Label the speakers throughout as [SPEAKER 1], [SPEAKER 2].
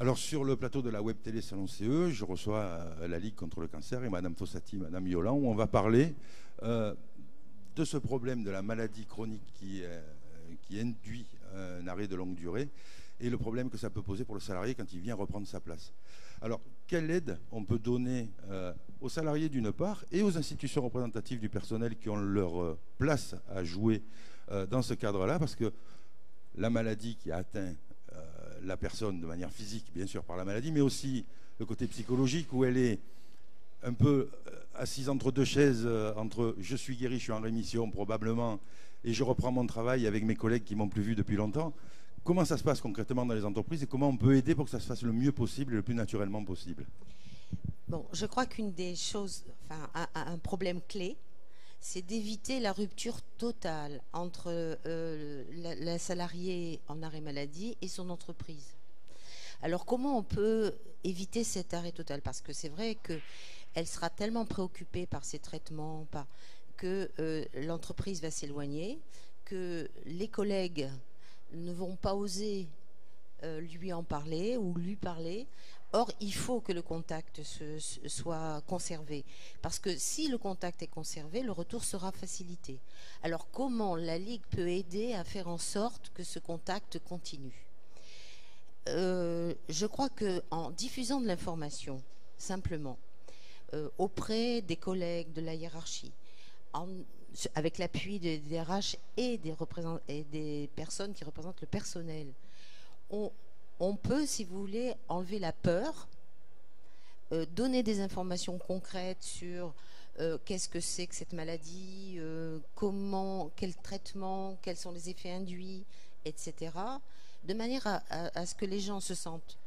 [SPEAKER 1] Alors sur le plateau de la web télé Salon CE, je reçois la Ligue contre le cancer et Madame Fossati, Madame Yolan, où on va parler de ce problème de la maladie chronique qui induit un arrêt de longue durée et le problème que ça peut poser pour le salarié quand il vient reprendre sa place. Alors, quelle aide on peut donner aux salariés d'une part et aux institutions représentatives du personnel qui ont leur place à jouer dans ce cadre-là, parce que la maladie qui a atteint la personne de manière physique, bien sûr, par la maladie, mais aussi le côté psychologique où elle est un peu assise entre deux chaises, entre je suis guéri, je suis en rémission probablement, et je reprends mon travail avec mes collègues qui m'ont plus vu depuis longtemps. Comment ça se passe concrètement dans les entreprises et comment on peut aider pour que ça se fasse le mieux possible et le plus naturellement possible?
[SPEAKER 2] Bon, je crois qu'une des choses, enfin, un problème clé, c'est d'éviter la rupture totale entre la salariée en arrêt maladie et son entreprise. Alors, comment on peut éviter cet arrêt total? Parce que c'est vrai qu'elle sera tellement préoccupée par ses traitements, que l'entreprise va s'éloigner, que les collègues ne vont pas oser lui en parler ou lui parler. Or, il faut que le contact soit conservé. Parce que si le contact est conservé, le retour sera facilité. Alors, comment la Ligue peut aider à faire en sorte que ce contact continue? Je crois qu'en diffusant de l'information, simplement, auprès des collègues de la hiérarchie, avec l'appui des DRH et des personnes qui représentent le personnel, on peut, si vous voulez, enlever la peur, donner des informations concrètes sur qu'est-ce que c'est que cette maladie, quel traitement, quels sont les effets induits, etc., de manière à ce que les gens se sentent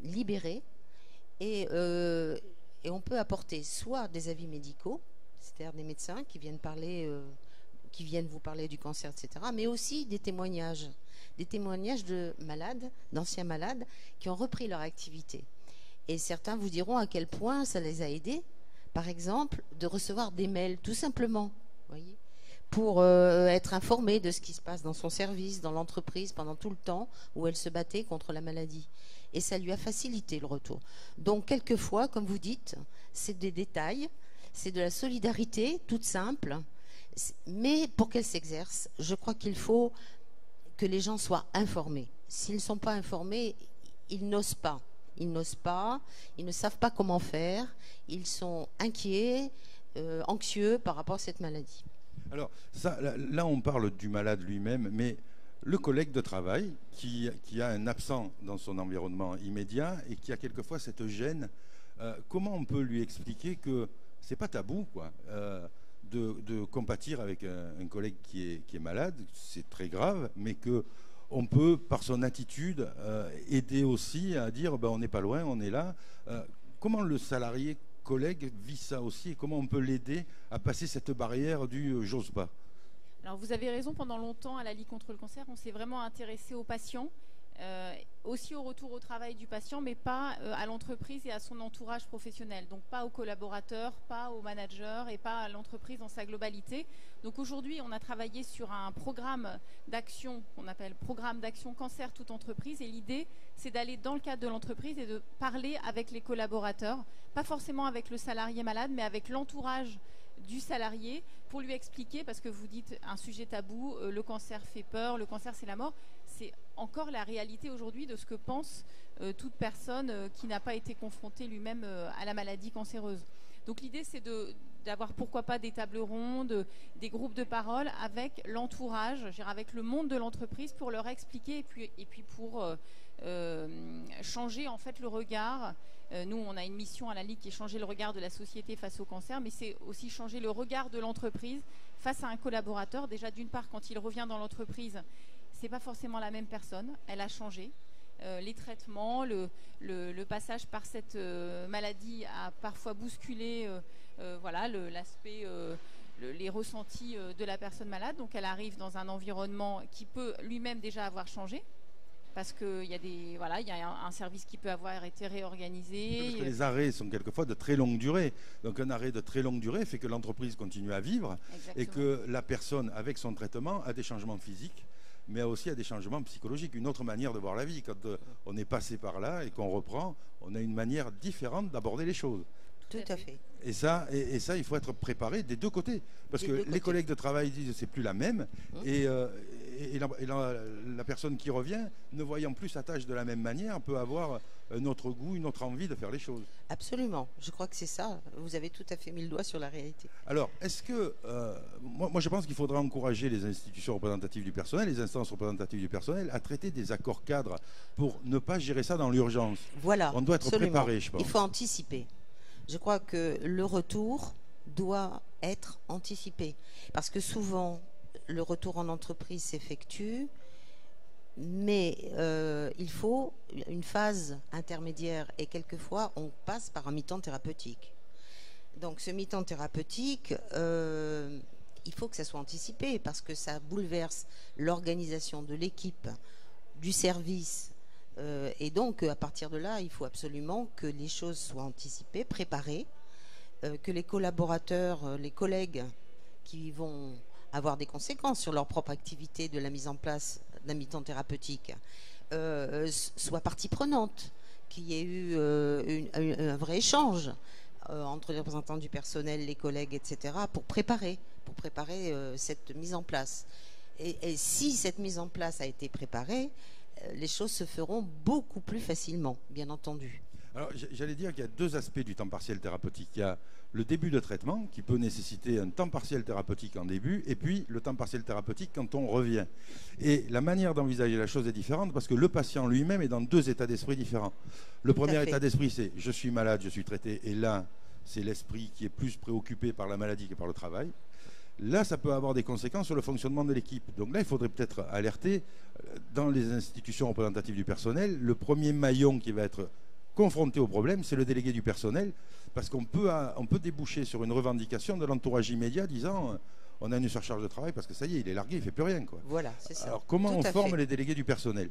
[SPEAKER 2] libérés et on peut apporter soit des avis médicaux, c'est-à-dire des médecins qui viennent vous parler du cancer, etc., mais aussi des témoignages de malades, d'anciens malades qui ont repris leur activité. Et certains vous diront à quel point ça les a aidés, par exemple, de recevoir des mails, tout simplement, voyez, pour être informés de ce qui se passe dans son service, dans l'entreprise, pendant tout le temps où elle se battait contre la maladie. Et ça lui a facilité le retour. Donc, quelquefois, comme vous dites, c'est des détails, c'est de la solidarité toute simple, mais pour qu'elle s'exerce, je crois qu'il faut que les gens soient informés. S'ils ne sont pas informés, ils n'osent pas. Ils n'osent pas, ils ne savent pas comment faire, ils sont inquiets, anxieux par rapport à cette maladie.
[SPEAKER 1] Alors, là, on parle du malade lui-même, mais le collègue de travail qui a un absent dans son environnement immédiat et qui a quelquefois cette gêne, comment on peut lui expliquer que c'est pas tabou, quoi, de compatir avec un collègue qui est malade, c'est très grave, mais que on peut, par son attitude, aider aussi à dire ben, on n'est pas loin, on est là. Comment le salarié collègue vit ça aussi et comment on peut l'aider à passer cette barrière du j'ose pas?
[SPEAKER 3] Alors vous avez raison, pendant longtemps à la Ligue contre le cancer, on s'est vraiment intéressé aux patients, aussi au retour au travail du patient, mais pas à l'entreprise et à son entourage professionnel, donc pas aux collaborateurs, pas aux managers et pas à l'entreprise dans sa globalité. Donc aujourd'hui, on a travaillé sur un programme d'action qu'on appelle programme d'action cancer toute entreprise, et l'idée c'est d'aller dans le cadre de l'entreprise et de parler avec les collaborateurs, pas forcément avec le salarié malade, mais avec l'entourage du salarié pour lui expliquer, parce que vous dites un sujet tabou, le cancer fait peur, le cancer c'est la mort, c'est encore la réalité aujourd'hui de ce que pense toute personne qui n'a pas été confrontée lui-même à la maladie cancéreuse. Donc l'idée c'est d'avoir pourquoi pas des tables rondes, des groupes de parole avec l'entourage, avec le monde de l'entreprise pour leur expliquer et puis pour changer en fait le regard. Nous, on a une mission à la Ligue qui est changer le regard de la société face au cancer, mais c'est aussi changer le regard de l'entreprise face à un collaborateur. Déjà, d'une part, quand il revient dans l'entreprise, c'est pas forcément la même personne, elle a changé. Les traitements, le passage par cette maladie a parfois bousculé voilà, l'aspect, les ressentis de la personne malade. Donc elle arrive dans un environnement qui peut lui-même déjà avoir changé. Parce qu'il y a voilà, il y a un service qui peut avoir été réorganisé.
[SPEAKER 1] Parce que les arrêts sont quelquefois de très longue durée. Donc un arrêt de très longue durée fait que l'entreprise continue à vivre. Exactement. Et que la personne, avec son traitement, a des changements physiques mais aussi à des changements psychologiques, une autre manière de voir la vie. Quand on est passé par là et qu'on reprend, on a une manière différente d'aborder les choses.
[SPEAKER 2] Tout à fait.
[SPEAKER 1] Et ça, il faut être préparé des deux côtés. Parce que les collègues de travail disent que c'est plus la même. Et la personne qui revient, ne voyant plus sa tâche de la même manière, peut avoir un autre goût, une autre envie de faire les choses.
[SPEAKER 2] Absolument. Je crois que c'est ça. Vous avez tout à fait mis le doigt sur la réalité.
[SPEAKER 1] Alors, est-ce que... moi, je pense qu'il faudra encourager les institutions représentatives du personnel, les instances représentatives du personnel, à traiter des accords cadres pour ne pas gérer ça dans l'urgence.
[SPEAKER 2] Voilà.
[SPEAKER 1] On doit être préparé, je pense.
[SPEAKER 2] Il faut anticiper. Je crois que le retour doit être anticipé. Parce que souvent, le retour en entreprise s'effectue, mais il faut une phase intermédiaire. Et quelquefois, on passe par un mi-temps thérapeutique. Donc ce mi-temps thérapeutique, il faut que ça soit anticipé parce que ça bouleverse l'organisation de l'équipe, du service. Et donc, à partir de là, il faut absolument que les choses soient anticipées, préparées, que les collaborateurs, les collègues qui vont avoir des conséquences sur leur propre activité de la mise en place d'un mi-temps thérapeutique soient partie prenante, qu'il y ait eu un vrai échange entre les représentants du personnel, les collègues, etc., pour préparer cette mise en place. Et si cette mise en place a été préparée, les choses se feront beaucoup plus facilement, bien entendu.
[SPEAKER 1] Alors, j'allais dire qu'il y a deux aspects du temps partiel thérapeutique. Il y a le début de traitement, qui peut nécessiter un temps partiel thérapeutique en début, et puis le temps partiel thérapeutique quand on revient. Et la manière d'envisager la chose est différente, parce que le patient lui-même est dans deux états d'esprit différents. Le premier état d'esprit, c'est « je suis malade, je suis traité », et là, c'est l'esprit qui est plus préoccupé par la maladie que par le travail. Là, ça peut avoir des conséquences sur le fonctionnement de l'équipe. Donc là, il faudrait peut-être alerter dans les institutions représentatives du personnel. Le premier maillon qui va être confronté au problème, c'est le délégué du personnel, parce qu'on peut déboucher sur une revendication de l'entourage immédiat disant on a une surcharge de travail parce que ça y est, il est largué, il ne fait plus rien, quoi.
[SPEAKER 2] Voilà, c'est ça.
[SPEAKER 1] Alors comment on forme les délégués du personnel?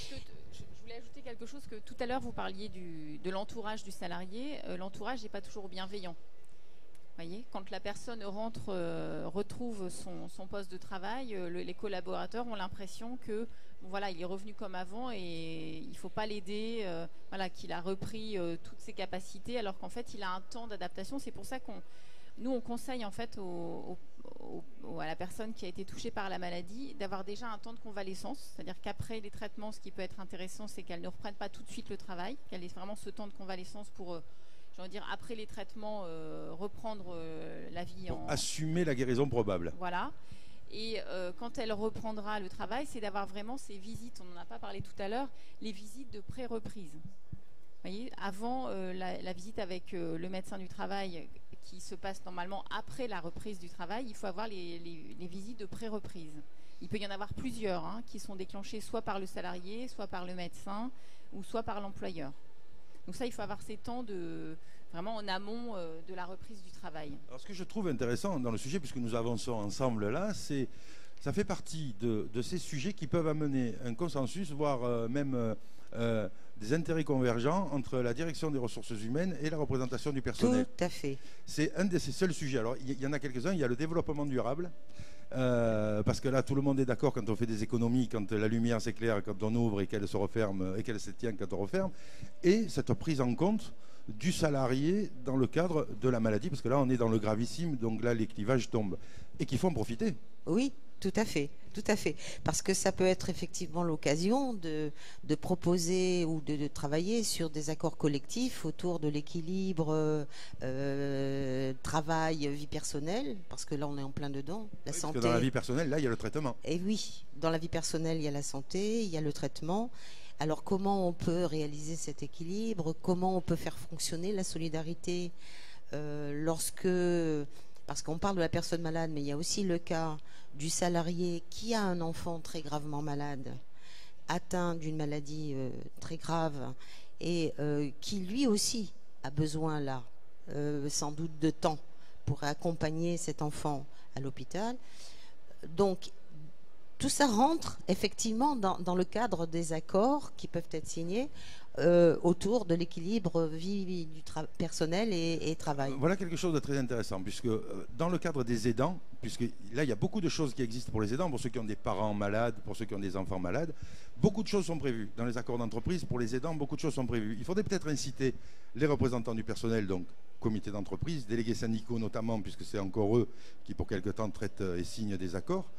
[SPEAKER 3] Je voulais ajouter quelque chose, que tout à l'heure vous parliez de l'entourage du salarié. L'entourage n'est pas toujours bienveillant. Voyez, quand la personne retrouve son poste de travail, les collaborateurs ont l'impression que voilà, il est revenu comme avant et il ne faut pas l'aider, voilà, qu'il a repris toutes ses capacités, alors qu'en fait il a un temps d'adaptation. C'est pour ça on conseille en fait à la personne qui a été touchée par la maladie d'avoir déjà un temps de convalescence, c'est-à-dire qu'après les traitements, ce qui peut être intéressant, c'est qu'elle ne reprenne pas tout de suite le travail, qu'elle ait vraiment ce temps de convalescence pour après les traitements, reprendre la vie.
[SPEAKER 1] Assumer la guérison probable.
[SPEAKER 3] Voilà. Et quand elle reprendra le travail, c'est d'avoir vraiment ces visites, on n'en a pas parlé tout à l'heure, les visites de pré-reprise. Vous voyez, avant la visite avec le médecin du travail, qui se passe normalement après la reprise du travail, il faut avoir les visites de pré-reprise. Il peut y en avoir plusieurs qui sont déclenchées soit par le salarié, soit par le médecin, ou soit par l'employeur. Donc ça, il faut avoir ces temps vraiment en amont de la reprise du travail. Alors
[SPEAKER 1] ce que je trouve intéressant dans le sujet, puisque nous avançons ensemble là, c'est ça fait partie de ces sujets qui peuvent amener un consensus, voire même des intérêts convergents entre la direction des ressources humaines et la représentation du personnel.
[SPEAKER 2] Tout à fait.
[SPEAKER 1] C'est un de ces seuls sujets. Alors il y en a quelques-uns, il y a le développement durable. Parce que là, tout le monde est d'accord quand on fait des économies, quand la lumière s'éclaire, quand on ouvre et qu'elle se referme, et qu'elle se tient quand on referme. Et cette prise en compte du salarié dans le cadre de la maladie, parce que là, on est dans le gravissime, donc là, les clivages tombent. Et qu'il faut en profiter.
[SPEAKER 2] Oui, tout à fait. Tout à fait. Parce que ça peut être effectivement l'occasion de proposer ou de travailler sur des accords collectifs autour de l'équilibre travail-vie personnelle, parce que là on est en plein dedans. La santé.
[SPEAKER 1] Parce que dans la vie personnelle, là il y a le traitement.
[SPEAKER 2] Et oui, dans la vie personnelle, il y a la santé, il y a le traitement. Alors comment on peut réaliser cet équilibre? Comment on peut faire fonctionner la solidarité parce qu'on parle de la personne malade, mais il y a aussi le cas du salarié qui a un enfant très gravement malade, atteint d'une maladie très grave, et qui lui aussi a besoin là, sans doute de temps pour accompagner cet enfant à l'hôpital. Donc tout ça rentre effectivement dans le cadre des accords qui peuvent être signés autour de l'équilibre vie du personnel et travail.
[SPEAKER 1] Voilà quelque chose de très intéressant, puisque dans le cadre des aidants, puisque là il y a beaucoup de choses qui existent pour les aidants, pour ceux qui ont des parents malades, pour ceux qui ont des enfants malades, beaucoup de choses sont prévues. Dans les accords d'entreprise, pour les aidants, beaucoup de choses sont prévues. Il faudrait peut-être inciter les représentants du personnel, donc comité d'entreprise, délégués syndicaux notamment, puisque c'est encore eux qui pour quelque temps traitent et signent des accords,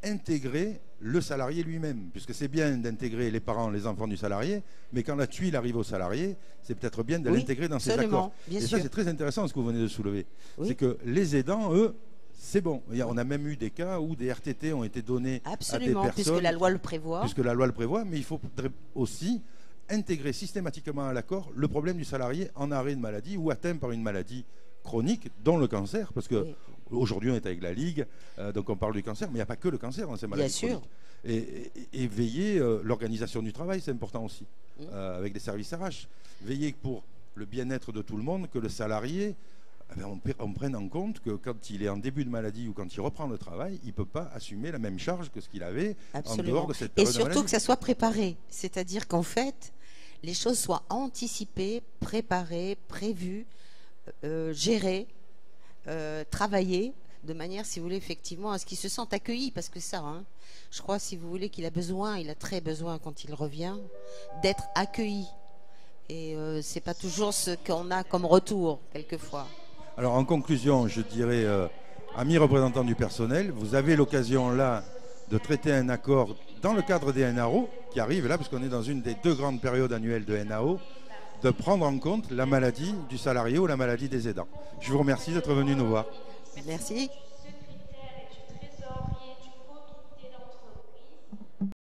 [SPEAKER 1] intégrer le salarié lui-même, puisque c'est bien d'intégrer les parents, les enfants du salarié, mais quand la tuile arrive au salarié, c'est peut-être bien de l'intégrer dans ces accords.
[SPEAKER 2] Bien
[SPEAKER 1] et
[SPEAKER 2] sûr.
[SPEAKER 1] ça, c'est très intéressant ce que vous venez de soulever.
[SPEAKER 2] Oui.
[SPEAKER 1] C'est que les aidants, eux, c'est bon. On a même eu des cas où des RTT ont été donnés
[SPEAKER 2] Absolument,
[SPEAKER 1] à des personnes.
[SPEAKER 2] puisque la loi le prévoit.
[SPEAKER 1] Puisque la loi le prévoit, mais il faudrait aussi intégrer systématiquement à l'accord le problème du salarié en arrêt de maladie ou atteint par une maladie chronique, dont le cancer, parce que
[SPEAKER 2] Oui.
[SPEAKER 1] aujourd'hui on est avec la Ligue, donc on parle du cancer, mais il n'y a pas que le cancer dans ces maladies chroniques. Et veiller, l'organisation du travail, c'est important aussi, avec des services RH. Veiller pour le bien-être de tout le monde, que le salarié, on prenne en compte que quand il est en début de maladie ou quand il reprend le travail, il ne peut pas assumer la même charge que ce qu'il avait en dehors de cette période de
[SPEAKER 2] Et surtout
[SPEAKER 1] maladie.
[SPEAKER 2] que ça soit préparé, c'est-à-dire qu'en fait, les choses soient anticipées, préparées, prévues, gérées, travaillées, de manière, si vous voulez, effectivement, à ce qu'ils se sentent accueillis, parce que ça, hein, je crois, si vous voulez, qu'il a besoin, il a très besoin quand il revient, d'être accueilli. Et c'est pas toujours ce qu'on a comme retour, quelquefois.
[SPEAKER 1] Alors en conclusion, je dirais, amis représentants du personnel, vous avez l'occasion là de traiter un accord dans le cadre des NAO, qui arrive là, parce qu'on est dans une des 2 grandes périodes annuelles de NAO, de prendre en compte la maladie du salarié ou la maladie des aidants. Je vous remercie d'être venu nous voir.
[SPEAKER 2] Merci.